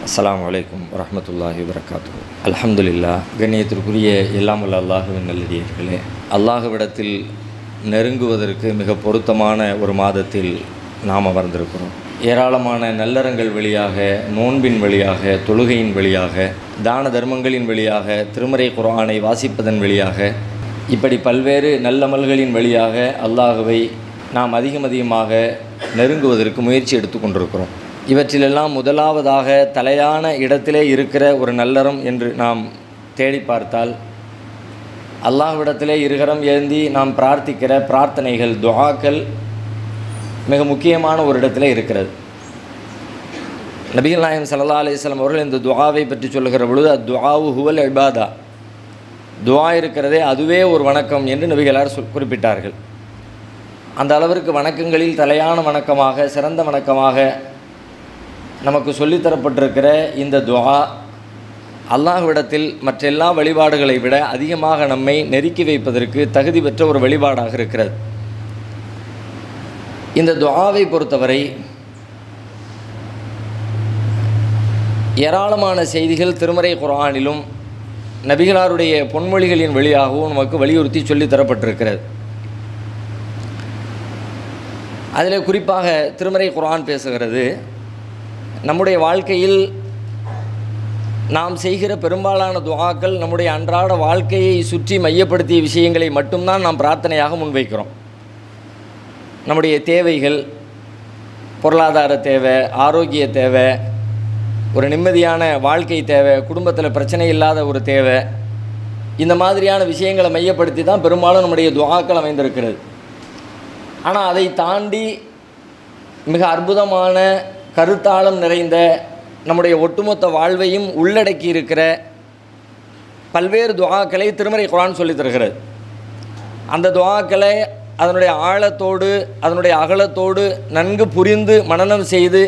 அஸ்ஸலாமு அலைக்கும் வரஹ்மத்துல்லாஹி வபரகாத்துஹு. அல்ஹம்துலில்லாஹ். கண்ணியத்திற்குரிய எல்லாம் வல்ல அல்லாஹுவின் நல்லடியார்களே, அல்லாஹுவிடத்தில் நெருங்குவதற்கு மிக பொருத்தமான ஒரு மாதத்தில் நாம் அமர்ந்திருக்கிறோம். ஏராளமான நல்லறங்கள் வழியாக, நோன்பின் வழியாக, தொழுகையின் வழியாக, தான தர்மங்களின் வழியாக, திருமறை குர்ஆனை வாசிப்பதன் வழியாக, இப்படி பல்வேறு நல்லமல்களின் வழியாக அல்லாஹுவை நாம் அதிகமாக நெருங்குவதற்கு முயற்சி எடுத்து கொண்டிருக்கிறோம். இவற்றிலெல்லாம் முதலாவதாக தலையான இடத்திலே இருக்கிற ஒரு நல்லறம் என்று நாம் தேடி பார்த்தால், அல்லாஹ்விடத்திலே இருகரம் ஏந்தி நாம் பிரார்த்திக்கிற பிரார்த்தனைகள், துஆக்கள் மிக முக்கியமான ஒரு இடத்திலே இருக்கிறது. நபிகள் நாயகம் ஸல்லல்லாஹு அலைஹி வஸல்லம் அவர்கள் இந்த துஆவை பற்றி சொல்லுகிற பொழுது, அத்துஆவு ஹுவல் இபாதா, துஆ இருக்கிறதே அதுவே ஒரு வணக்கம் என்று நபிகளார் குறிப்பிட்டார்கள். அந்த அளவிற்கு வணக்கங்களில் தலையான வணக்கமாக, சிறந்த வணக்கமாக நமக்கு சொல்லித்தரப்பட்டிருக்கிற இந்த துஆ அல்லாஹ்விடத்தில் மற்றெல்லா வழிபாடுகளை விட அதிகமாக நம்மை நெருக்கி வைப்பதற்கு தகுதி பெற்ற ஒரு வழிபாடாக இருக்கிறது. இந்த துஆவை பொறுத்தவரை ஏராளமான செய்திகள் திருமறை குர்ஆனிலும் நபிகளாருடைய பொன்மொழிகளின் வழியாகவும் நமக்கு வலியுறுத்தி சொல்லித்தரப்பட்டிருக்கிறது. அதில் குறிப்பாக திருமறை குர்ஆன் பேசுகிறது, நம்முடைய வாழ்க்கையில் நாம் செய்கிற பெரும்பாலான துஆக்கள் நம்முடைய அன்றாட வாழ்க்கையை சுற்றி மையப்படுத்திய விஷயங்களை மட்டும்தான் நாம் பிரார்த்தனையாக முன்வைக்கிறோம். நம்முடைய தேவைகள், பொருளாதார தேவை, ஆரோக்கிய தேவை, ஒரு நிம்மதியான வாழ்க்கை தேவை, குடும்பத்தில் பிரச்சனை இல்லாத ஒரு தேவை, இந்த மாதிரியான விஷயங்களை மையப்படுத்தி தான் பெரும்பாலும் நம்முடைய துஆக்கள் அமைந்திருக்கிறது. ஆனால் அதை தாண்டி மிக அற்புதமான கருத்தாளம் நிறைந்த நம்முடைய ஒட்டுமொத்த வாழ்வையும் உள்ளடக்கி இருக்கிற பல்வேறு துஆக்களை திருமறை குர்ஆன் சொல்லித் தருகிறது. அந்த துஆக்களை அதனுடைய ஆழத்தோடு, அதனுடைய அகலத்தோடு நன்கு புரிந்து மனனம் செய்து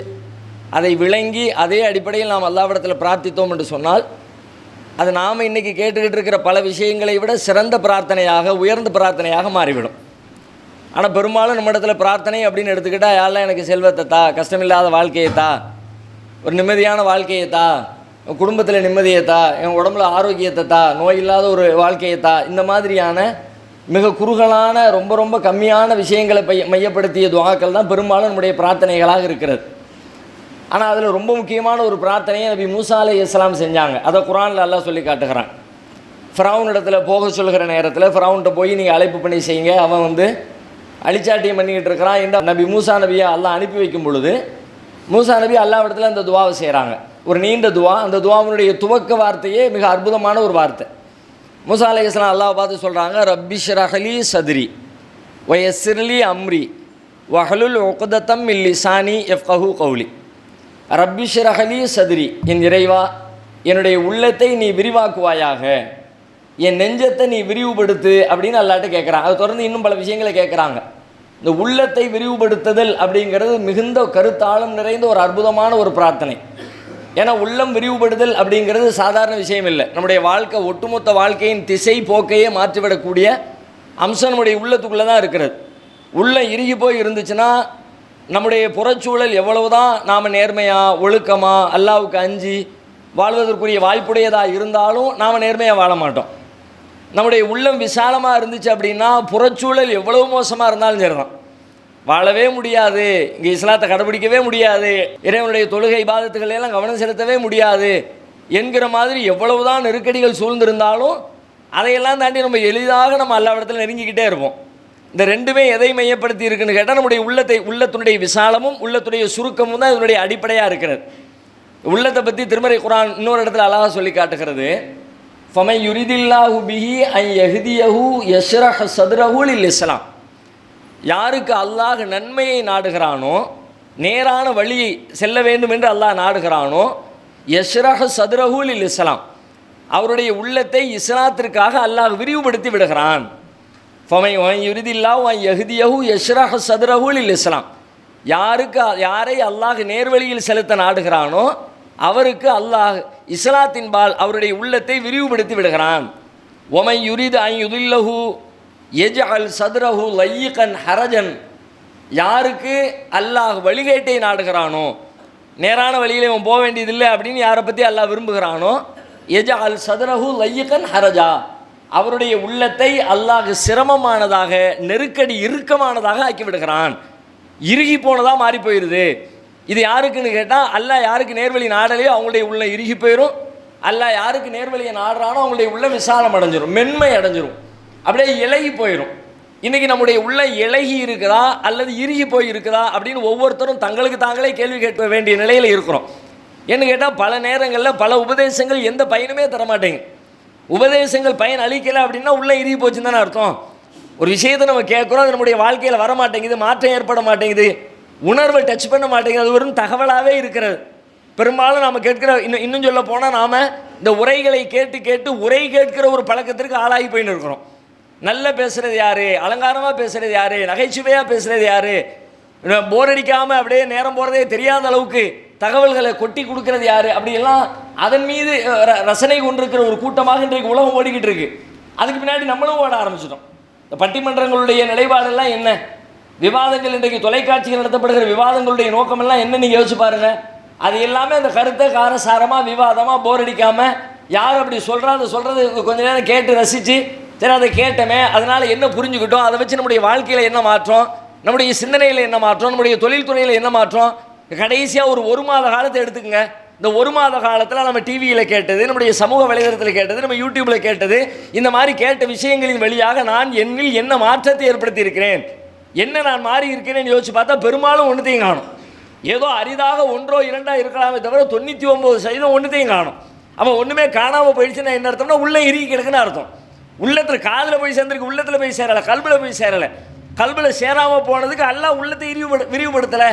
அதை விளங்கி அதே அடிப்படையில் நாம் அல்லாஹ்விடத்தில் பிரார்த்தித்தோம் என்று சொன்னால், அது நாம் இன்றைக்கி கேட்டுக்கிட்டு இருக்கிற பல விஷயங்களை விட சிறந்த பிரார்த்தனையாக, உயர்ந்த பிரார்த்தனையாக மாறிவிடும். ஆனால் பெரும்பாலும் நம்ம இடத்துல பிரார்த்தனை அப்படின்னு எடுத்துக்கிட்டால், யாரெல்லாம் எனக்கு செல்வத்தை தா, கஷ்டமில்லாத வாழ்க்கையை தா, ஒரு நிம்மதியான வாழ்க்கையை தா, என் குடும்பத்தில் நிம்மதியை தா, என் உடம்புல ஆரோக்கியத்தை தா, நோய் இல்லாத ஒரு வாழ்க்கையை தா, இந்த மாதிரியான மிக குறுகலான ரொம்ப ரொம்ப கம்மியான விஷயங்களை மையப்படுத்திய துஆக்கள் தான் பெரும்பாலும் நம்முடைய பிரார்த்தனைகளாக இருக்கிறது. ஆனால் அதில் ரொம்ப முக்கியமான ஒரு பிரார்த்தனையை நபி மூசா அலைஹிஸ்ஸலாம் செஞ்சாங்க. அதை குர்ஆனில் அல்லாஹ் சொல்லி காட்டுகிறான். ஃபிரௌன் இடத்துல போக சொல்கிற நேரத்தில் ஃபிரௌன்கிட்ட போய் நீங்கள் அழைப்பு பண்ணி செய்யுங்க, அவன் அழிச்சாட்டியம் பண்ணிக்கிட்டு இருக்கிறான் என்று நபி மூசா நபியை அல்லாஹ் அனுப்பி வைக்கும் பொழுது, மூசா நபி அல்லாஹ் இடத்துல அந்த துவாவை செய்கிறாங்க. ஒரு நீண்ட துவா. அந்த துவாவினுடைய துவக்க வார்த்தையே மிக அற்புதமான ஒரு வார்த்தை. மூசா அலைஹிஸ்ஸலாம் அல்லாஹ் பார்த்து சொல்கிறாங்க, ரப்பி ஷ்ரஹ்லி சத்ரி வயஸ்ஸிர்லி அம்ரி வஹ்லுல் உக்தத்தம் மின் லிசானி யஃப்கஹு கௌலி. ரப்பி ஷ்ரஹ்லி சத்ரி, என் இறைவா, என்னுடைய உள்ளத்தை நீ விரிவாக்குவாயாக, என் நெஞ்சத்தை நீ விரிவுபடுத்து அப்படின்னு அல்லாஹ்ட்ட கேட்குறாங்க. அது தொடர்ந்து இன்னும் பல விஷயங்களை கேட்குறாங்க. இந்த உள்ளத்தை விரிவுபடுத்துதல் அப்படிங்கிறது மிகுந்த கருத்தாழம் நிறைந்த ஒரு அற்புதமான ஒரு பிரார்த்தனை. ஏன்னா உள்ளம் விரிவுபடுதல் அப்படிங்கிறது சாதாரண விஷயம் இல்லை. நம்முடைய வாழ்க்கை, ஒட்டுமொத்த வாழ்க்கையின் திசை போக்கையே மாற்றிவிடக்கூடிய அம்சம் நம்முடைய உள்ளத்துக்குள்ளே தான் இருக்கிறது. உள்ளம் இறுகி போய் இருந்துச்சுன்னா நம்முடைய புறச்சூழல் எவ்வளவுதான் நாம் நேர்மையாக, ஒழுக்கமாக, அல்லாஹ்வுக்கு அஞ்சி வாழ்வதற்குரிய வாய்ப்புடையதாக இருந்தாலும் நாம் நேர்மையாக வாழ மாட்டோம். நம்முடைய உள்ளம் விசாலமாக இருந்துச்சு அப்படின்னா புறச்சூழல் எவ்வளவு மோசமாக இருந்தாலும் சரிதான், வாழவே முடியாது, இங்கே இஸ்லாத்தை கடைபிடிக்கவே முடியாது, இறைவனுடைய தொழுகை இபாதத்துக்கள் எல்லாம் கவனம் செலுத்தவே முடியாது என்கிற மாதிரி எவ்வளவுதான் நெருக்கடிகள் சூழ்ந்திருந்தாலும் அதையெல்லாம் தாண்டி நம்ம எளிதாக நம்ம அல்லாஹ்விடத்தில் நெருங்கிக்கிட்டே இருப்போம். இந்த ரெண்டுமே எதை மையப்படுத்தி இருக்குன்னு கேட்டால், நம்முடைய உள்ளத்துடைய விசாலமும் உள்ளத்துடைய சுருக்கமும் தான் இதனுடைய அடிப்படையாக இருக்கிறது. உள்ளத்தை பற்றி திருமறை குர்ஆன் இன்னொரு இடத்துல அல்லாஹ் சொல்லி காட்டுகிறது, ஃபமை யுரிதில்லாஹு பிஹி அன் யஹ்தியஹு யஷ்ரஹ் சத்ரஹு லில் இஸ்லாம். யாருக்கு அல்லாஹ் நன்மையை நாடுகிறானோ, நேரான வழியை செல்ல வேண்டும் என்று அல்லாஹ் நாடுகிறானோ, யஷ்ரஹ் சத்ரஹு லில் இஸ்லாம், அவருடைய உள்ளத்தை இஸ்லாத்திற்காக அல்லாஹ் விரிவுபடுத்தி விடுகிறான். ஃபமை யுரிதில்லாஹு அன் யஹ்தியஹு யஷ்ரஹ் சத்ரஹு லில் இஸ்லாம், யாரை அல்லாஹ் நேர்வழியில் செலுத்த நாடுகிறானோ அவருக்கு அல்லாஹ் இஸ்லாத்தின்பால் அவருடைய உள்ளத்தை விரிவுபடுத்தி விடுகிறான். ஒமை யுரிது அன் யுதில்லஹு யஜ்அல் சத்ரஹு லையகன் ஹரஜன், யாருக்கு அல்லாஹ் வழிகேட்டை நாடுகிறானோ, நேரான வழியில் இவன் போக வேண்டியதில்லை அப்படின்னு யாரை பற்றி அல்லாஹ் விரும்புகிறானோ, யஜ்அல் சத்ரஹு லையகன் ஹரஜா, அவருடைய உள்ளத்தை அல்லாஹ் சிரமமானதாக, நெருக்கடி இறுக்கமானதாக ஆக்கி விடுகிறான். இறுகி போனதாக மாறி போயிடுது. இது யாருக்குன்னு கேட்டால், அல்லாஹ் யாருக்கு நேர்வழி நாடலையோ அவங்களுடைய உள்ள இறுகி போயிடும். அல்லாஹ் யாருக்கு நேர்வழியை நாடுறானோ அவங்களுடைய உள்ள விசாலம் அடைஞ்சிரும், மென்மை அடைஞ்சிரும், அப்படியே இலகி போயிடும். இன்றைக்கி நம்முடைய உள்ள இலகி இருக்குதா அல்லது இறுகி போய் இருக்குதா அப்படின்னு ஒவ்வொருத்தரும் தங்களுக்கு தாங்களே கேள்வி கேட்க வேண்டிய நிலையில் இருக்கிறோம். என்ன கேட்டால், பல நேரங்களில் பல உபதேசங்கள் எந்த பயனுமே தரமாட்டேங்க. உபதேசங்கள் பயன் அளிக்கலை அப்படின்னா உள்ளே இறுகி போச்சுன்னு தானே அர்த்தம். ஒரு விஷயத்தை நம்ம கேட்குறோம், அது நம்முடைய வாழ்க்கையில் வர மாட்டேங்குது, மாற்றம் ஏற்பட மாட்டேங்குது, உணர்வை டச் பண்ண மாட்டேங்குது, அது வெறும் தகவலாகவே இருக்கிறது. பெரும்பாலும் நாம் கேட்கிற இன்னும் சொல்ல போனால் நாம் இந்த உரைகளை கேட்டு கேட்டு உரை கேட்கிற ஒரு பழக்கத்திற்கு ஆளாகி போயின்னு இருக்கிறோம். நல்லா பேசுகிறது யார், அலங்காரமாக பேசுகிறது யார், நகைச்சுவையாக பேசுகிறது யார், போர் அடிக்காமல் அப்படியே நேரம் போகிறதே தெரியாத அளவுக்கு தகவல்களை கொட்டி கொடுக்கறது யார், அப்படியெல்லாம் அதன் மீது ரசனை கொண்டிருக்கிற ஒரு கூட்டமாக இன்றைக்கு உலகம் ஓடிக்கிட்டு இருக்கு. அதுக்கு பின்னாடி நம்மளும் ஓட ஆரம்பிச்சிட்டோம். இந்த பட்டிமன்றங்களுடைய நிலைப்பாடெல்லாம் என்ன, விவாதங்கள் இன்றைக்கு தொலைக்காட்சியில் நடத்தப்படுகிற விவாதங்களுடைய நோக்கமெல்லாம் என்ன நீங்கள் யோசிச்சு பாருங்கள். அது எல்லாமே அந்த கருத்தை காரசாரமாக விவாதமாக போர் அடிக்காமல் யார் அப்படி சொல்கிறா அதை சொல்கிறது கொஞ்ச நேரம் கேட்டு ரசித்து, சரி அதை கேட்டோமே அதனால் என்ன புரிஞ்சுக்கிட்டோம், அதை வச்சு நம்முடைய வாழ்க்கையில் என்ன மாற்றம், நம்முடைய சிந்தனையில் என்ன மாற்றம், நம்முடைய தொழில்துறையில் என்ன மாற்றம். கடைசியாக ஒரு மாத காலத்தை எடுத்துக்கங்க. இந்த ஒரு மாத காலத்தில் நம்ம டிவியில் கேட்டது, நம்முடைய சமூக வலைதளத்தில் கேட்டது, நம்ம யூடியூப்பில் கேட்டது, இந்த மாதிரி கேட்ட விஷயங்களின் வழியாக நான் என்னில் என்ன மாற்றத்தை ஏற்படுத்தி இருக்கிறேன், என்ன நான் மாறி இருக்கிறேன்னு யோசிச்சு பார்த்தா பெரும்பாலும் ஒன்றுத்தையும் காணும். ஏதோ அரிதாக ஒன்றோ இரண்டா இருக்கலாமே தவிர 99% ஒன்றுத்தையும் காணும். அவன் ஒன்றுமே காணாமல் போயிடுச்சுன்னா என்ன அர்த்தம்னா உள்ளே இறுகி கிடக்குன்னு அர்த்தம். உள்ளத்தில் காதில் போய் சேர்ந்துருக்கு, உள்ளத்தில் போய் சேரலை, கல்பில் போய் சேரலை. கல்பில் சேராமல் போனதுக்கு அல்லாஹ் உள்ளத்தை விரிவுபடுத்தலை,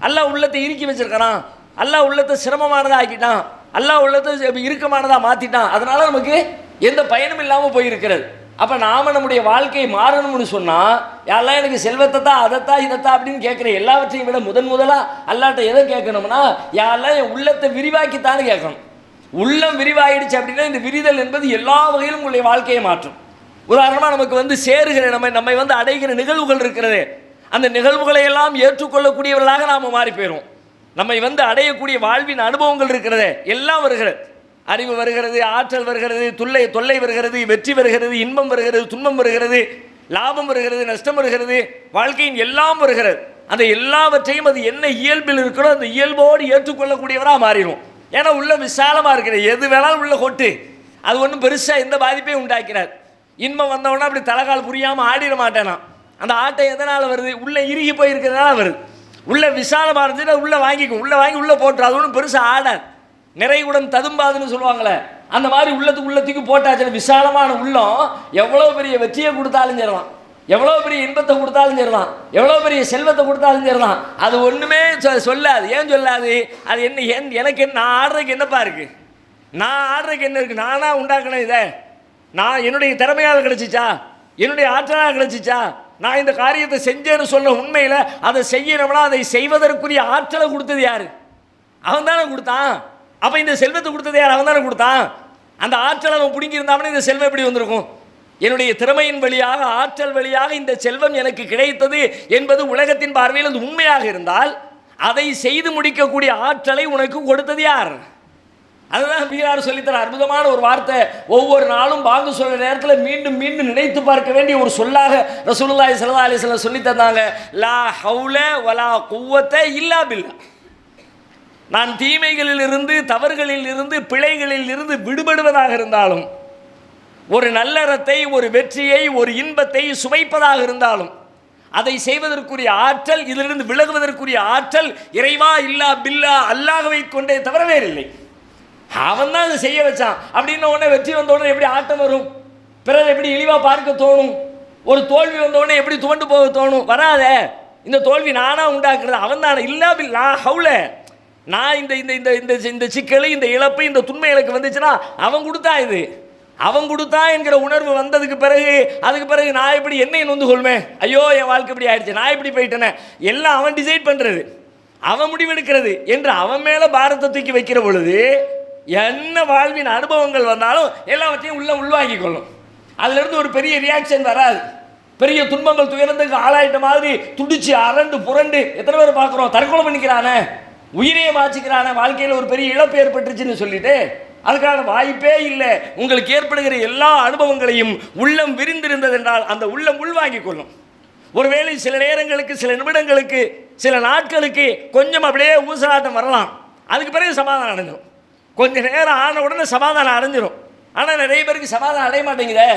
அல்லாஹ் உள்ளத்தை இறுக்கி வச்சிருக்கிறான், அல்லாஹ் உள்ளத்தை சிரமமானதாக ஆக்கிட்டான், அல்லாஹ் உள்ளத்தை இறுக்கமானதாக மாற்றிட்டான். அதனால் நமக்கு எந்த பயனும் இல்லாமல் போயிருக்கிறது. அப்போ நாம் நம்முடைய வாழ்க்கையை மாறணும்னு சொன்னால், யாரெல்லாம் எனக்கு செல்வத்தை தான் அதைத்தான் இதைத்தான் அப்படின்னு கேட்குற எல்லாவற்றையும் விட முதலாக அல்லாட்ட எதை கேட்கணும்னா, யாரெல்லாம் என் உள்ளத்தை விரிவாக்கித்தான்னு கேட்கணும். உள்ளம் விரிவாயிடுச்சு அப்படின்னா இந்த விரிதல் என்பது எல்லா வகையிலும் உங்களுடைய வாழ்க்கையை மாற்றும். உதாரணமாக நமக்கு சேருகிற நம்மை அடைகிற நிகழ்வுகள் இருக்கிறது, அந்த நிகழ்வுகளை எல்லாம் ஏற்றுக்கொள்ளக்கூடியவர்களாக நாம் மாறி போயிடும். நம்மை அடையக்கூடிய வாழ்வின் அனுபவங்கள் இருக்கிறது, எல்லாம் வருகிறது. அறிவு வருகிறது, ஆற்றல் வருகிறது, தொல்லை வருகிறது, வெற்றி வருகிறது, இன்பம் வருகிறது, துன்பம் வருகிறது, லாபம் வருகிறது, நஷ்டம் வருகிறது, வாழ்க்கையின் எல்லாம் வருகிறது. அந்த எல்லாவற்றையும் அது என்ன இயல்பில் இருக்கிறோ அந்த இயல்போடு ஏற்றுக்கொள்ளக்கூடியவராக மாறிடும். ஏன்னா உள்ள விசாலமாக இருக்கிற எது வேணாலும் உள்ள கொட்டு, அது ஒன்றும் பெருசாக எந்த பாதிப்பையும் உண்டாக்கிறார். இன்பம் வந்தவொன்னா அப்படி தலைகால் புரியாமல் ஆடிட மாட்டேனா. அந்த ஆட்டை எதனால் வருது, உள்ளே இறுகி போயிருக்கிறதுனால வருது. உள்ள விசாலமாக இருந்துச்சுன்னா உள்ளே வாங்கிக்கும், உள்ளே வாங்கி உள்ளே போட்டுரும், அது ஒன்றும் பெருசாக ஆடாது. நிறைவுடன் ததும்பாதுன்னு சொல்லுவாங்களே, அந்த மாதிரி உள்ளத்துக்கு போட்டாச்சுன்னா விசாலமான உள்ளம் எவ்வளோ பெரிய வெற்றியை கொடுத்தாலும் சரிதான், எவ்வளோ பெரிய இன்பத்தை கொடுத்தாலும் சரிதான், எவ்வளோ பெரிய செல்வத்தை கொடுத்தாலும் சரிதான், அது ஒன்றுமே சொல்லாது. ஏன் சொல்லாது? அது என்ன எனக்கு நான் ஆடுறதுக்கு என்னப்பா இருக்குது, நான் ஆடுறதுக்கு என்ன இருக்குது, நானாக உண்டாக்கணும் இதை, நான் என்னுடைய திறமையால் கிடச்சிச்சா, என்னுடைய ஆற்றலால் கிடச்சிச்சா, நான் இந்த காரியத்தை செஞ்சேன்னு சொல்ல உண்மையில் அதை செய்யணும்னா அதை செய்வதற்குரிய ஆற்றலை கொடுத்தது யார்? அவன் தானே கொடுத்தான். அப்போ இந்த செல்வத்தை கொடுத்தது யார்? அவன் தானே கொடுத்தான். அந்த ஆற்றலை அவன் பிடிங்கியிருந்தாமனே இந்த செல்வம் எப்படி வந்திருக்கும்? என்னுடைய திறமையின் வழியாக, ஆற்றல் வழியாக இந்த செல்வம் எனக்கு கிடைத்தது என்பது உலகத்தின் பார்வையில் அது உண்மையாக இருந்தால் அதை செய்து முடிக்கக்கூடிய ஆற்றலை உனக்கு கொடுத்தது யார்? அதுதான் பிஆர் சொல்லித்தர அற்புதமான ஒரு வார்த்தை. ஒவ்வொரு நாளும் பாங்கு சொல்ற நேரத்தில் மீண்டும் மீண்டும் நினைத்து பார்க்க வேண்டிய ஒரு சொல்லாக ரசூலுல்லாஹி ஸல்லல்லாஹு அலைஹி வஸல்லம் சொல்லி தந்தாங்க. லா ஹவுல வலா குவத்த இல்லா பில்லா. நான் தீமைகளில் இருந்து, தவறுகளில் இருந்து, பிழைகளில் இருந்து விடுபடுவதாக இருந்தாலும், ஒரு நல்லறத்தை, ஒரு வெற்றியை, ஒரு இன்பத்தை சுவைப்பதாக இருந்தாலும் அதை செய்வதற்குரிய ஆற்றல், இதிலிருந்து விலகுவதற்குரிய ஆற்றல் இறைவா இல்லா பில்லா அல்லாஹ்வை கொண்டே தவிர வேறில்லை. அவன் தான் அதை செய்ய வச்சான். அப்படின்ன உடனே வெற்றி வந்த உடனே எப்படி ஆட்டம் வரும்? பிறர் எப்படி இழிவாக பார்க்க தோணும்? ஒரு தோல்வி வந்த உடனே எப்படி துவண்டு போக தோணும்? வராத. இந்த தோல்வி நானாக உண்டாக்குறது. அவன் தானே இல்லா பில்லா ஹவுல. நான் இந்த இந்த இந்த இந்த சிக்கல், இந்த இழப்பு, இந்த துன்மை எனக்கு வந்துச்சுன்னா அவன் கொடுத்தா, இது அவன் கொடுத்தா என்கிற உணர்வு வந்ததுக்கு பிறகு, அதுக்கு பிறகு நான் எப்படி என்னை நொந்து கொள்வேன்? ஐயோ என் வாழ்க்கை இப்படி ஆயிடுச்சு, நான் இப்படி போயிட்டேனே, எல்லாம் அவன் டிசைட் பண்ணுறது, அவன் முடிவெடுக்கிறது என்று அவன் மேலே பாரத்தை தூக்கி வைக்கிற பொழுது என்ன வாழ்வின் அனுபவங்கள் வந்தாலும் எல்லாவற்றையும் உள்வாங்கி கொள்ளும். அதுலேருந்து ஒரு பெரிய ரியாக்ஷன் வராது. பெரிய துன்பங்கள் துயரத்துக்கு ஆளாயிட்ட மாதிரி துடிச்சு அரண்டு புரண்டு எத்தனை பேர் பார்க்குறோம்? தற்கொலை பண்ணிக்கிறானே, உயிரையே மாச்சிக்கிறான, வாழ்க்கையில் ஒரு பெரிய இழப்பு ஏற்பட்டுச்சுன்னு சொல்லிட்டு அதுக்கான வாய்ப்பே இல்லை. உங்களுக்கு ஏற்படுகிற எல்லா அனுபவங்களையும் உள்ளம் விரிந்திருந்தது என்றால் அந்த உள்ளம் உள்வாங்கிக் கொள்ளும். ஒருவேளை சில நேரங்களுக்கு, சில நிமிடங்களுக்கு, சில நாட்களுக்கு கொஞ்சம் அப்படியே ஊசலாட்டம் வரலாம், அதுக்கு பிறகு சமாதானம் அடைஞ்சிடும். கொஞ்சம் நேரம் ஆன உடனே சமாதானம் அடைஞ்சிடும். ஆனால் நிறைய பேருக்கு சமாதானம் அடைய மாட்டேங்குதே.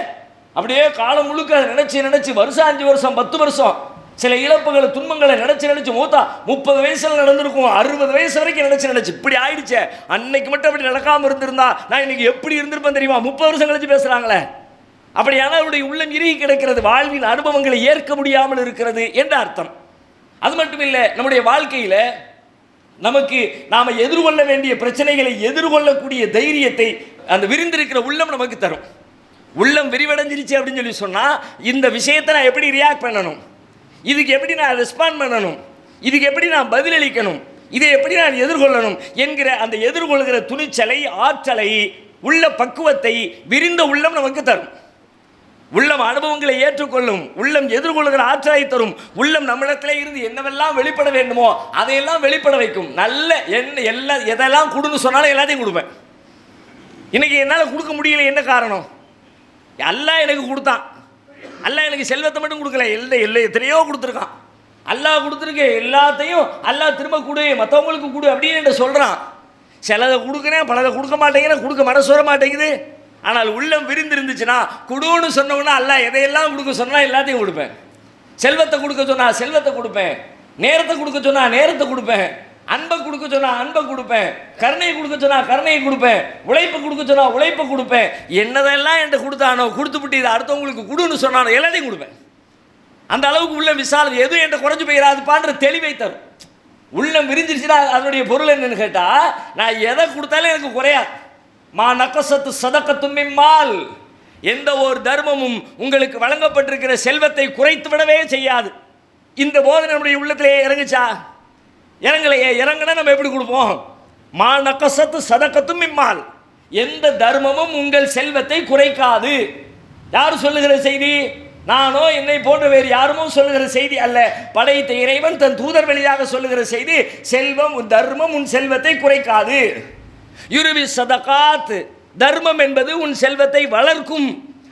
அப்படியே காலம் முழுக்க நினச்சி வருஷம் 5 வருஷம் 10 வருஷம் சில இழப்புகளை துன்பங்களை நினச்சி மூத்தா 30 வயசில் நடந்திருக்கும், 60 வயசு வரைக்கும் நினச்சி இப்படி ஆயிடுச்சே, அன்னைக்கு மட்டும் அப்படி நடக்காமல் இருந்திருந்தா நான் இன்னைக்கு எப்படி இருந்திருப்பேன் தெரியுமா, 30 வருஷம் கழிச்சு பேசுகிறாங்களே. அப்படியான அவருடைய உள்ளம் இறுகி கிடக்கிறது, வாழ்வின் அனுபவங்களை ஏற்க முடியாமல் இருக்கிறது என்ற அர்த்தம். அது மட்டும் இல்லை, நம்முடைய வாழ்க்கையில் நமக்கு நாம் எதிர்கொள்ள வேண்டிய பிரச்சனைகளை எதிர்கொள்ளக்கூடிய தைரியத்தை அந்த விரிந்திருக்கிற உள்ளம் நமக்கு தரும். உள்ளம் விரிவடைஞ்சிருச்சு அப்படின்னு சொல்லி சொன்னால் இந்த விஷயத்தை நான் எப்படி ரியாக்ட் பண்ணணும், இதுக்கு எப்படி நான் ரெஸ்பாண்ட் பண்ணணும், இதுக்கு எப்படி நான் பதிலளிக்கணும், இதை எப்படி நான் எதிர்கொள்ளணும் என்கிற அந்த எதிர்கொள்கிற துணிச்சலை, ஆற்றலை, உள்ள பக்குவத்தை விரிந்த உள்ளம் நமக்கு தரும். உள்ளம் அனுபவங்களை ஏற்றுக்கொள்ளும், உள்ளம் எதிர்கொள்கிற ஆற்றலை தரும். உள்ளம் நம்மிடத்தில் இருந்து என்னவெல்லாம் வெளிப்பட வேண்டுமோ அதையெல்லாம் வெளிப்பட வைக்கும். நல்ல எல்லாம் எதெல்லாம் கொடுன்னு சொன்னாலும் எல்லாத்தையும் கொடுப்பேன். இன்னைக்கு என்னால் கொடுக்க முடியல, என்ன காரணம்? அல்லாஹ் எனக்கு கொடுத்தான். அல்லாஹ் எனக்கு செல்வத்தை மட்டும் கொடுக்கல, எல்லாம் எத்தனையோ கொடுத்துருக்கான். அல்லாஹ் கொடுத்துருக்கு எல்லாத்தையும் அல்லாஹ் திரும்ப கொடு, மற்றவங்களுக்கு கொடு அப்படின்னு சொல்கிறான். சிலதை கொடுக்குறேன், பலதை கொடுக்க மாட்டேங்கிறேன், கொடுக்க மனசு வர மாட்டேங்குது. ஆனால் உள்ளம் விரிந்திருந்துச்சுன்னா கொடுன்னு சொன்னோம்னா அல்லாஹ் எதையெல்லாம் கொடுக்க சொன்னால் எல்லாத்தையும் கொடுப்பேன். செல்வத்தை கொடுக்க சொன்னால் செல்வத்தை கொடுப்பேன், நேரத்தை கொடுக்க சொன்னால் நேரத்தை கொடுப்பேன், அன்பை கொடுக்க சொன்னால் அன்பை கொடுப்பேன், கருணையை கொடுக்க சொன்னால் கருணையை கொடுப்பேன், உழைப்பை கொடுக்க சொன்னால் உழைப்பை கொடுப்பேன். என்னதெல்லாம் என்கிட்ட கொடுத்தானோ கொடுத்துவிட்டு இதை அடுத்தவங்களுக்கு கொடுன்னு சொன்னானோ எல்லாத்தையும் கொடுப்பேன். அந்த அளவுக்கு உள்ள விசாலம் எதுவும் என்கிட்ட குறைஞ்சு போயிடாதுப்பான்ற தெளிவை தரும். உள்ளம் விரிஞ்சிருச்சுன்னா அதனுடைய பொருள் என்னன்னு கேட்டால், நான் எதை கொடுத்தாலும் எனக்கு குறையாது. மா நக்கசத்து சதக்கத்து மிம்மால், எந்த ஒரு தர்மமும் உங்களுக்கு வழங்கப்பட்டிருக்கிற செல்வத்தை குறைத்து விடவே செய்யாது. இந்த போதனை நம்முடைய உள்ளத்திலே இறங்குச்சா? இறங்கலையே. இறங்குனா நம்ம எப்படி கொடுப்போம்? மா நக்கசத்து சதக்கத்து மிம்மால், எந்த தர்மமும் உங்கள் செல்வத்தை குறைக்காது. யார் சொல்லுகிற செய்தி? நானோ என்னை போன்ற வேறு யாருமோ சொல்லுகிற செய்தி அல்ல. படைத்த இறைவன் தன் தூதர் வழியாக சொல்லுகிற செய்தி. செல்வம், தர்மம் உன் செல்வத்தை குறைக்காது. யுருவி சதகாத், தர்மம் என்பது உன் செல்வத்தை வளர்க்கும்.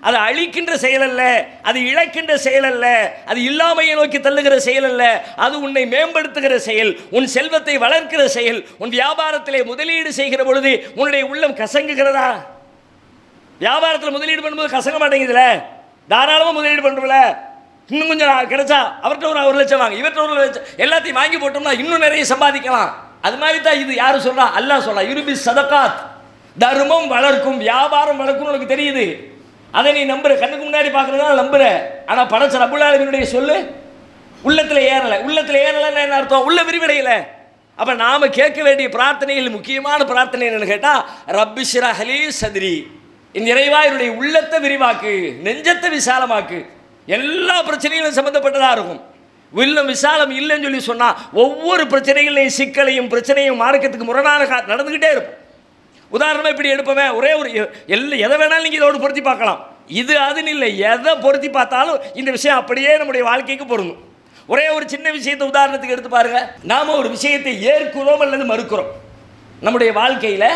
அது அழிக்கின்ற செயல் அல்ல, அது இழக்கின்ற செயல் அல்ல, அது இல்லாமையை நோக்கி தள்ளுகிற செயல் அல்ல, அது உன்னை மேம்படுத்துகிற செயல், உன் செல்வத்தை வளர்க்கிற செயல். உன் வியாபாரத்திலே முதலீடு செய்கிற பொழுது உன்னுடைய உள்ளம் கசங்குகிறதா? வியாபாரத்தில் முதலீடு பண்ணும்போது கசங்க மாட்டேங்குதுல, தாராளமாக முதலீடு பண்ணுறல. இன்னும் கொஞ்சம் கிடைச்சா அவர்கிட்ட ஒரு 1 லட்சம் வாங்க, இவர்கிட்ட 1 லட்சம், எல்லாத்தையும் வாங்கி போட்டோம்னா இன்னும் நிறைய சம்பாதிக்கலாம். அது மாதிரி தான் இது. யாரு சொல்றா? அல்லாஹ் சொல்றா. யுருபி சதகாத், தர்மம் வளர்க்கும், வியாபாரம் வளர்க்கும். உனக்கு தெரியுது, அதை நீ நம்புற, கண்ணுக்கு முன்னாடி பார்க்கறதுனால நம்புற. ஆனால் படைச்ச ரப்புல் ஆலமீனுடைய சொல்லு உள்ளத்தில் ஏறலை. உள்ளத்தில் ஏறலைன்னு என்ன அர்த்தம்? உள்ள விரிவடையில. அப்போ நாம் கேட்க வேண்டிய பிரார்த்தனைகள், முக்கியமான பிரார்த்தனை என்னன்னு கேட்டால், ரப்பி ஷ்ரஹ்லி சத்ரி, இந்த இறைவா என்னுடைய உள்ளத்தை விரிவாக்கு, நெஞ்சத்தை விசாலமாக்கு. எல்லா பிரச்சனைகளும் சம்மந்தப்பட்டதாக இருக்கும். உள்ளம் விசாலம் இல்லைன்னு சொல்லி சொன்னால் ஒவ்வொரு பிரச்சனைகளையும், சிக்கலையும், பிரச்சனையும் மார்க்கத்துக்கு முரணான நடந்துக்கிட்டே இருக்கும். உதாரணமாக இப்படி எடுப்போமே, ஒரே ஒரு எதை வேணாலும் நீங்கள் இதோடு பொருத்தி பார்க்கலாம். இது அதுன்னு இல்லை, எதை பொருத்தி பார்த்தாலும் இந்த விஷயம் அப்படியே நம்முடைய வாழ்க்கைக்கு பொருந்தும். ஒரே ஒரு சின்ன விஷயத்தை உதாரணத்துக்கு எடுத்து பாருங்க. நாம் ஒரு விஷயத்தை ஏற்கிறோம் அல்லது மறுக்கிறோம். நம்முடைய வாழ்க்கையில்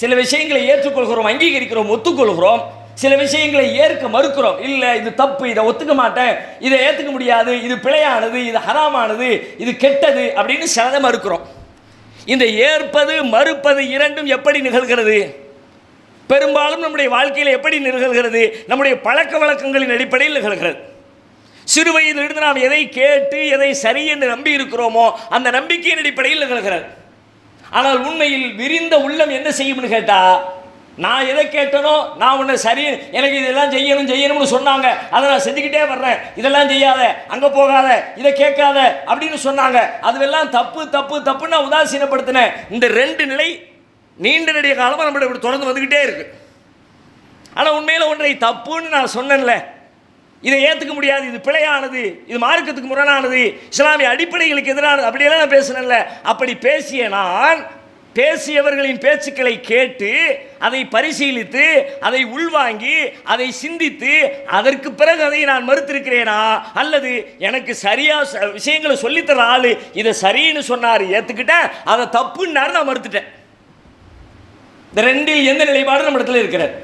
சில விஷயங்களை ஏற்றுக்கொள்கிறோம், அங்கீகரிக்கிறோம், ஒத்துக்கொள்கிறோம். சில விஷயங்களை ஏற்க மறுக்கிறோம். இல்லை, இது தப்பு, இதை ஒத்துக்க மாட்டேன், இதை ஏற்றுக்க முடியாது, இது பிழையானது, இது ஹராமானது, இது கெட்டது அப்படின்னு சிலதை மறுக்கிறோம். இந்த ஏற்பது மறுப்பது இரண்டும் எப்படி நிகழ்கிறது? பெரும்பாலும் நம்முடைய வாழ்க்கையில் எப்படி நிகழ்கிறது? நம்முடைய பழக்க வழக்கங்களின் அடிப்படையில் நிகழ்கிறது. சிறு வயதிலிருந்து நாம் எதை கேட்டு எதை சரி என்று நம்பி இருக்கிறோமோ அந்த நம்பிக்கையின் அடிப்படையில் நிகழ்கிறது. ஆனால் உண்மையில் விரிந்த உள்ளம் என்ன செய்யும்னு கேட்டால், நான் எதை கேட்டனோ, நான் உன்னை சரி, எனக்கு இதெல்லாம் செய்யணும்னு சொன்னாங்க, அதை நான் செஞ்சுக்கிட்டே வர்றேன், இதெல்லாம் செய்யாத, அங்கே போகாத, இதை கேட்காத அப்படின்னு சொன்னாங்க, அதுவெல்லாம் தப்பு தப்பு தப்புன்னு நான் உதாசீனப்படுத்தினேன். இந்த 2 நிலை நீண்ட நெடிய காலமாக நம்மளை இப்படி தொடர்ந்து வந்துக்கிட்டே இருக்கு. ஆனால் உண்மையில் ஒன்றை தப்புன்னு நான் சொன்னேன்ல, இதை ஏற்றுக்க முடியாது, இது பிழையானது, இது மார்க்கத்துக்கு முரணானது, இஸ்லாமிய அடிப்படைகளுக்கு எதிரானது, அப்படியெல்லாம் நான் பேசினேன்ல. அப்படி பேசிய நான் பேசியவர்களின் பேச்சுக்களை கேட்டு அதை பரிசீலித்து அதை உள்வாங்கி அதை சிந்தித்து அதற்கு பிறகு அதை நான் மறுத்திருக்கிறேனா, அல்லது எனக்கு சரியா விஷயங்களை சொல்லித்தர ஆளு இதை சரின்னு சொன்னார் ஏற்றுக்கிட்டேன், அதை தப்புன்னாரு நான் மறுத்துட்டேன். இந்த ரெண்டில் எந்த நிலைப்பாடு நம்ம இடத்துல இருக்கிறார்?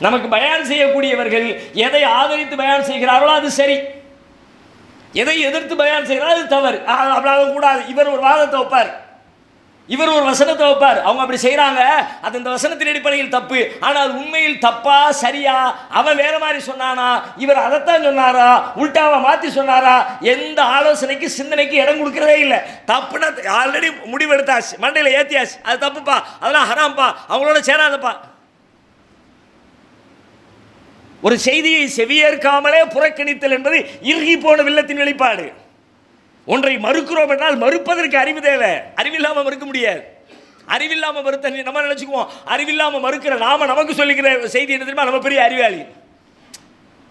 நமக்கு பயான் செய்யக்கூடியவர்கள் எதை ஆதரித்து பயான் செய்கிறார்களோ அது சரி, எதை எதிர்த்து பயான் செய்கிறாரோ அது தவறு. அப்படி கூடாது. இவர் ஒரு வாதத்தை வைப்பார், இவர் ஒரு வசனத்தை வைப்பார், அவங்க அப்படி செய்கிறாங்க, அது இந்த வசனத்தின் அடிப்படையில் தப்பு, ஆனால் அது உண்மையில் தப்பா சரியா, அவன் வேற மாதிரி சொன்னானா, இவர் அதைத்தான் சொன்னாரா, உள்டாவை மாற்றி சொன்னாரா, எந்த ஆலோசனைக்கு சிந்தனைக்கு இடம் கொடுக்கறதே இல்லை. தப்புனா ஆல்ரெடி முடிவெடுத்தாச்சு, மண்டையில் ஏற்றியாச்சு, அது தப்புப்பா, அதெல்லாம் ஹராம்பா, அவங்களோட சேராதப்பா. ஒரு செய்தியை செவியேற்காமலே புறக்கணித்தல் என்பது இறுகி போன வில்லத்தின் வெளிப்பாடு. ஒன்றை மறுக்கிறோம் என்றால் மறுப்பதற்கு அறிவு தேவை, அறிவில்லாமல் மறுக்க முடியாது. அறிவில்லாமல் மறுத்த நம்ம நினைச்சுக்குவோம், அறிவில்லாமல் மறுக்கிற நாம நமக்கு சொல்லிக்கிற செய்தி என்ன தெரியுமா, நம்ம பெரிய அறிவாளி,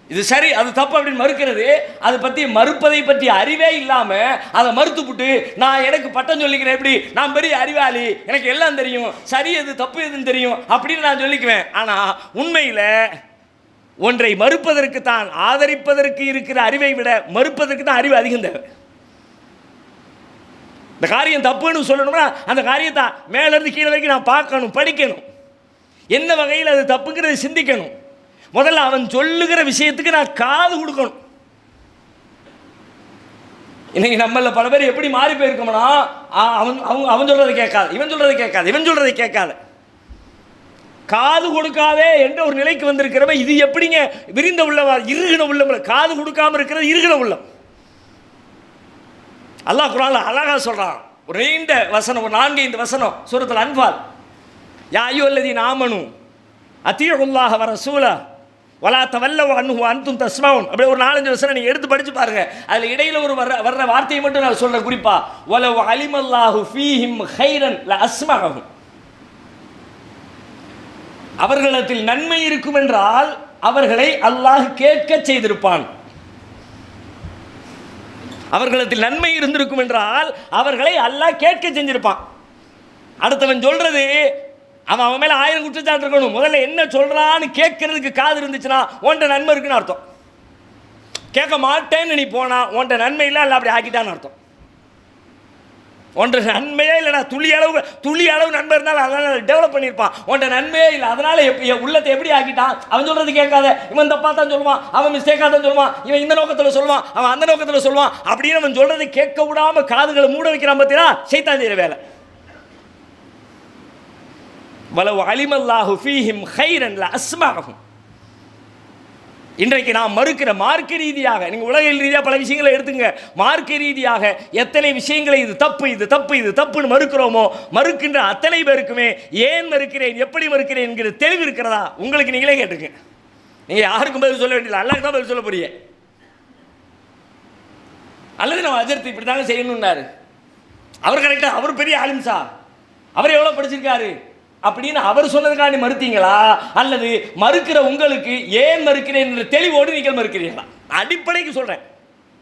இது சரி அது தப்பு அப்படின்னு மறுக்கிறது. அதை பற்றி மறுப்பதை பற்றி அறிவே இல்லாமல் அதை மறுத்துப்புட்டு நான் எனக்கு பட்டம் சொல்லிக்கிறேன், எப்படி நான் பெரிய அறிவாளி, எனக்கு எல்லாம் தெரியும், சரி எது தப்பு எதுன்னு தெரியும் அப்படின்னு நான் சொல்லிக்குவேன். ஆனால் உண்மையில் ஒன்றை மறுப்பதற்கு தான் ஆதரிப்பதற்கு இருக்கிற அறிவை விட மறுப்பதற்கு தான் அறிவு அதிகம் தேவை. இந்த காரியம் தப்புன்னு சொல்லணும்னா அந்த காரியத்தை மேலேருந்து கீழே வரைக்கும் நான் பார்க்கணும், படிக்கணும், என்ன வகையில் அது தப்புங்கிறத சிந்திக்கணும். முதல்ல அவன் சொல்லுகிற விஷயத்துக்கு நான் காது கொடுக்கணும். இன்னைக்கு நம்மள பல பேர் எப்படி மாறி போயிருக்கோம்னா, அவன் சொல்றதை கேட்காது, இவன் சொல்றதை கேட்காது, இவன் சொல்றதை கேட்காது, காது கொடுக்காதே என்ற ஒரு நிலைக்கு வந்திருக்கிறவ. இது எப்படிங்க விரிந்த உள்ளவா, இருகின உள்ளம், காது கொடுக்காம இருக்கிறது இருகின உள்ளம். அல்லாஹ் குர்ஆன்ல அழகா சொல்றான், ஒரு நீண்ட வசனம், ஒரு 4-5 வசனம் சூரத்துல் அன்ஃபால். யா அய்யுஹல்லதீன ஆமனு அத்தீஉல்லாஹ வ ரசூலஹு வலா தவல்லவு அன்ஹு அன்தும் தஸ்மவுன். அப்படியே ஒரு 4-5 வசனம் நீங்க எடுத்து படிச்சு பாருங்க. அதுல இடையில ஒரு வர்ற வார்த்தையை மட்டும் நான் சொல்றேன் குறிப்பா, வலவ் அலிமல்லாஹு ஃபீஹிம் கைரன் ல அஸ்மஅஹும். அவர்களிடத்தில் நன்மை இருக்கும் என்றால் அவர்களை அல்லாஹ் கேட்க செய்திருப்பான். அவர்களிடத்தில் நன்மை இருந்திருக்கும் என்றால் அவர்களை அல்லாஹ் கேட்க செஞ்சிருப்பான். அடுத்தவன் சொல்றது அவன் மேல 1000 குற்றச்சாட்டு இருக்கணும். முதல்ல என்ன சொல்றான்னு கேட்கறதுக்கு காது இருந்துச்சுன்னா உன்கிட்ட நன்மை இருக்குன்னு அர்த்தம். கேட்க மாட்டேன்னு நீ போனா உன்கிட்ட நன்மை இல்லை, அல்ல அப்படி ஆக்கிட்டான்னு அர்த்தம். ஒன்று நன்மையே இல்லைனா துளி அளவு நன்மை இருந்தாலும் அதனால் டெவலப் பண்ணியிருப்பான். உன்ட்ட நன்மையே இல்லை, அதனால் உள்ளத்தை எப்படி ஆக்கிட்டான். அவன் சொல்கிறது கேட்காத, இவன் தப்பாக தான் சொல்லுவான், அவன் மிஸ்டேக்காக தான் சொல்லுவான், இவன் இந்த நோக்கத்தில் சொல்லுவான், அவன் அந்த நோக்கத்தில் சொல்லுவான் அப்படின்னு அவன் சொல்கிறது கேட்க விடாமல் காதுகளை மூட வைக்கிறான். பார்த்தீங்கன்னா சைத்தான் செய்கிற வேலை. வலவ் அலிமல்லாஹு ஃபீஹிம் கைரன் ல அஸ்மஅஹும். இன்றைக்கு நாம் மறுக்கிற மார்க்க ரீதியாக, நீங்கள் உலகியல் ரீதியாக பல விஷயங்களை எடுத்துங்க, மார்க்க ரீதியாக எத்தனை விஷயங்களை இது தப்பு இது தப்பு இது தப்புன்னு மறுக்கிறோமோ, மறுக்கின்ற அத்தனை பேருக்குமே ஏன் மறுக்கிறேன் எப்படி மறுக்கிறேன் என்கிற தெளிவு இருக்கிறதா உங்களுக்கு நீங்களே கேட்டுங்க. நீங்கள் யாருக்கும் பதில் சொல்ல வேண்டியது, அல்லாஹ்க்கு தான் பதில் சொல்ல போறீங்க. அல்லது நம்ம அஜர்த்து இப்படி தாங்க செய்யணும்னாரு, அவர் கரெக்டாக, அவர் பெரிய ஆலிம்சா, அவர் எவ்வளோ படிச்சிருக்காரு அப்படின்னு அவர் சொன்னதுக்காண்டி மறுத்தீங்களா, அல்லது மறுக்கிற உங்களுக்கு ஏன் மறுக்கிறேன் என்ற தெளிவோடு நீங்கள் மறுக்கிறீர்களா? அடிப்படைக்கு சொல்கிறேன்.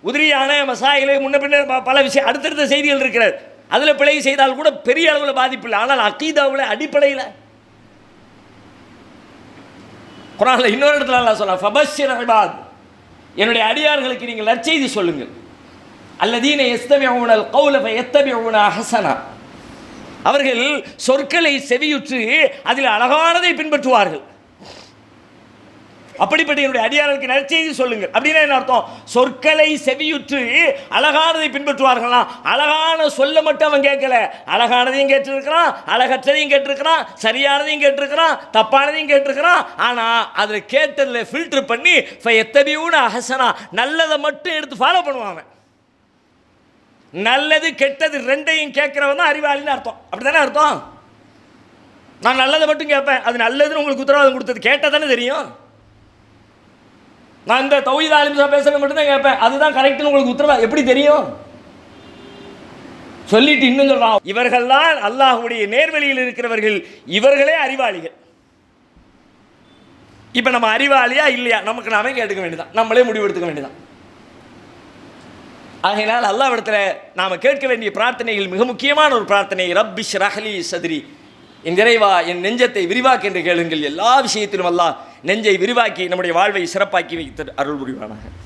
உதிரியான மசாயிலே முன்ன பின்ன பல விஷயம் அடுத்தடுத்த செய்திகள் இருக்கிறது, அதில் பிழை செய்தால் கூட பெரிய அளவில் பாதிப்பு இல்லை. ஆனால் அகீதாவில் அடிப்படையில் குர்ஆன்ல இன்னொரு இடத்துல அல்லாஹ் சொல்றான், ஃபபஷ்ஷிர் இபாத், என்னுடைய அடியார்களுக்கு நீங்கள் நற்செய்தி சொல்லுங்கள். அல்லதீன யஸ்தமிஊனல் கௌல ஃபயத்தபிஊன அஹ்ஸனா, அவர்கள் சொற்களை செவியுற்று அதில் அழகானதை பின்பற்றுவார்கள். அப்படிப்பட்ட என்னுடைய அடியார்களுக்கு நற்செய்தி சொல்லுங்கள் அப்படின்னா என்ன அர்த்தம்? சொற்களை செவியுற்று அழகானதை பின்பற்றுவார்களா? அழகான சொல்ல மட்டும் அவன் கேட்கல, அழகானதையும் கேட்டிருக்கிறான், அழகற்றதையும் கேட்டிருக்கிறான், சரியானதையும் கேட்டிருக்கிறான், தப்பானதையும் கேட்டிருக்கிறான். ஆனால் அதில் கேட்டதில் ஃபில்டர் பண்ணி ஃபயத்தபிஊன அஹ்ஸனா, நல்லதை மட்டும் எடுத்து ஃபாலோ பண்ணுவாங்க. நல்லது கெட்டது ரெண்டையும் கேட்கிறவன் தான் அறிவாளின்னு அர்த்தம். அப்படி தானே அர்த்தம்? நான் நல்லதை மட்டும் கேட்பேன், அது நல்லதுன்னு உங்களுக்கு உத்தரவாதம் கொடுத்தது கேட்டால் தானே தெரியும். நான் இந்த தௌஹீத் ஆலிம்ஸா பேசுறது மட்டும் தான் கேட்பேன், அதுதான் கரெக்ட்னு உங்களுக்கு உத்தரவாதம் எப்படி தெரியும்? சொல்லிட்டு இன்னும் சொல்றான், இவர்கள் தான் அல்லாஹ்வுடைய நேர்வழியில் இருக்கிறவர்கள், இவர்களே அறிவாளிகள். இப்போ நம்ம அறிவாளியா இல்லையா நமக்கு நாமே கேட்டுக்க வேண்டியதான், நம்மளே முடிவெடுத்துக்க வேண்டியதான். ஆகையினால் அல்லாஹ்விடத்தில் நாம் கேட்க வேண்டிய பிரார்த்தனைகள் மிக முக்கியமான ஒரு பிரார்த்தனை, ரப்பி ஷ்ரஹ்லி சத்ரி, என் இறைவா என் நெஞ்சத்தை விரிவாக்கி என்று கேளுங்கள். எல்லா விஷயத்திலும் அல்லாஹ் நெஞ்சை விரிவாக்கி நம்முடைய வாழ்வை சிறப்பாக்கி வைத்து அருள் புரிவானாக.